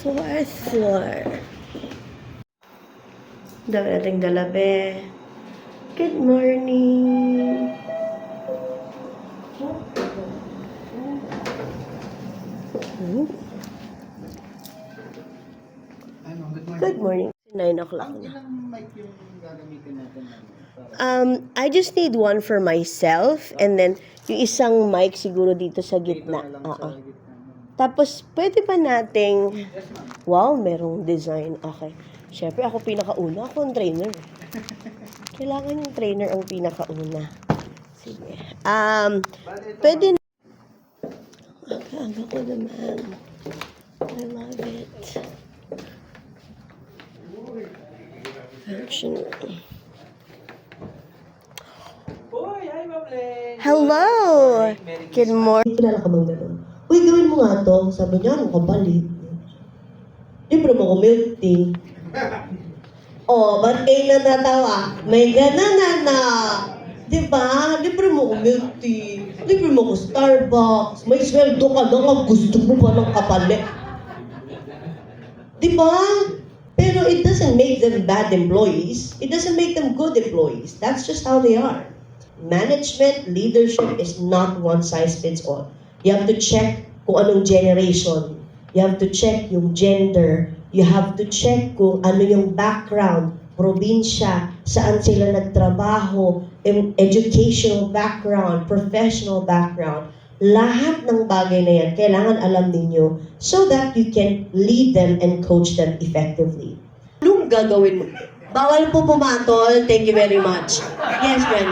Fourth floor. Dami nating dalabe. Good morning. Good morning. 9 o'clock na. Ilang mic yung gagamitin natin? I just need one for myself and then yung isang mic siguro dito sa gitna. Tapos, pwede ba nating... Yes, ma'am. Wow, merong design. Okay. Siyempre, ako pinakauna. Ako ang trainer. Kailangan yung trainer ang pinakauna. Sige. Pwede na... Aga ko naman. I love it. Action. Hello! Good morning. Kilala ka bang gano'n? Uy, gawin mo nga to. Sabi niya, ano ka balit? Libre mo ko milk tea. Oh, ba't kayo natatawa? May gananan na. Diba? Libre mo ko milk tea. Libre mo ko Starbucks. May sweldo ka na kung gusto mo pa ng kapalit. Diba? Pero it doesn't make them bad employees. It doesn't make them good employees. That's just how they are. Management, leadership is not one size fits all. You have to check kung anong generation. You have to check yung gender. You have to check kung ano yung background, probinsya, saan sila nagtrabaho, educational background, professional background. Lahat ng bagay na yan, kailangan alam ninyo so that you can lead them and coach them effectively. Anong gagawin mo? Bawal po pumatol. Thank you very much. Yes, friend.